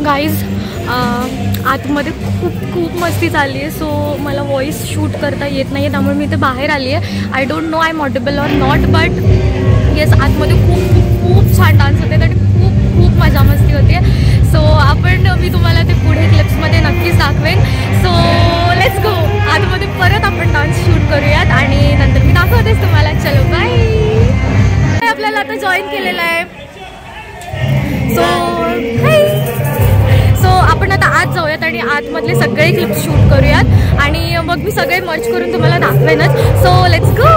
Guys आतमध्ये खूप मस्ती चालली आहे. सो मला व्हॉइस शूट करता येत नाही आहे, त्यामुळे मी इथे बाहेर आली आहे. I don't know I am audible or not, but yes आतमध्ये खूप छान डान्स होते आणि खूप मजा मस्ती होते. सो मी तुम्हाला ते पुढे क्लिप्समध्ये नक्कीच दाखवेन. सो लेट्स गो, आतमध्ये परत आपण डान्स शूट करूयात आणि नंतर मी दाखवतेच तुम्हाला. चलो बाय. आपल्याला आता जॉईन केलेलं आहे. सो आपण आता आत जाऊयात आणि आतमधले सगळे क्लिप्स शूट करूयात आणि मग मी सगळे मर्ज करून तुम्हाला दाखवेनच. So let's go.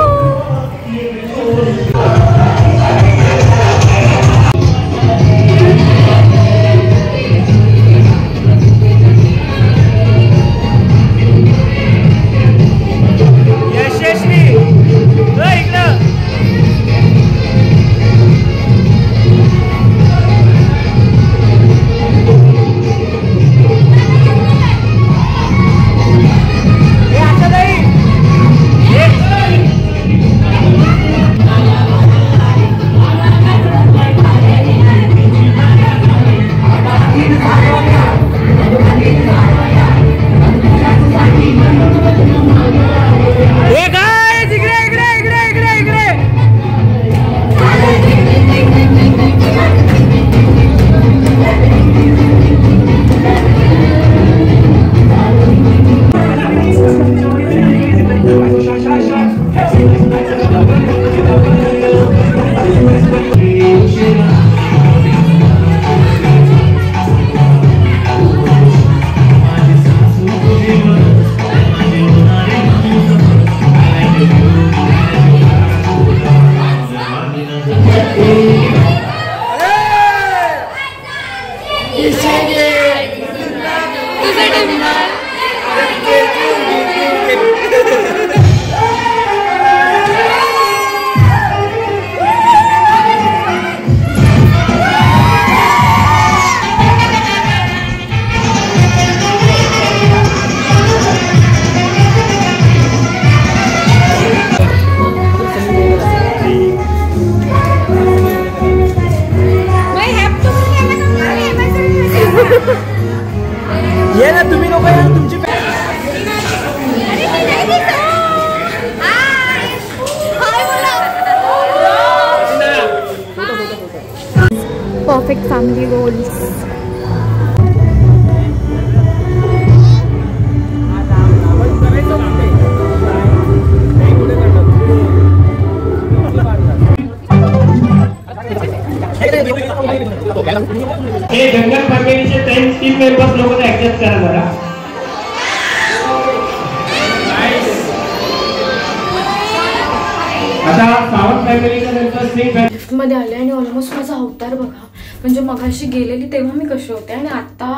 ये ना तुम्ही लोक या तुमची परफेक्ट फॅमिली रोल्स. हे जंगल फॅमिलीचे 10 टीम मेंबर्स लोकांना ऍडजस्ट करा बघा. आता सावंत फॅमिलीच्या नंतर सिंग मध्ये आले आणि ऑलमोस्ट माझा अवतार बघा. म्हणजे मगाशी गेलेली तेव्हा मी कसे होते आणि आता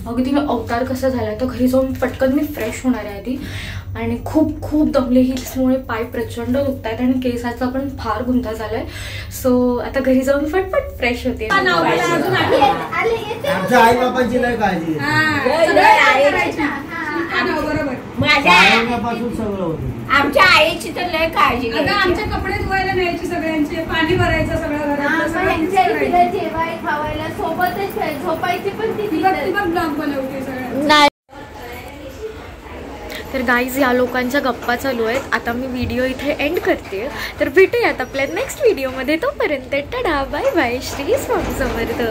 अगदी मी अवतार कसा झाला. तर घरी जाऊन पटकन मी फ्रेश होणार आहे आधी आणि खूप दमले. हिल्समुळे पाय प्रचंड दुखत आहेत आणि केसाचा पण फार गुंता झालाय. सो आता घरी जाऊन फटफट फ्रेश होते. आमच्या आई बाबांची लय काळजी आमच्या आईची तर लय काळजी. आमचे कपडे धुवायला न्यायचे, सगळ्यांचे पाणी भरायचं, सगळं जेवाय खावायला सोबतच झोपायची पण ती ब्लॉग बनवते सगळ्यांना. तर गाईज या लोकांच्या गप्पा चालू आहेत. आता मी व्हिडिओ इथे एंड करते. तर भेटूयात आपल्या नेक्स्ट व्हिडिओमध्ये. तोपर्यंत tata bye bye. Shri Swami Samarth.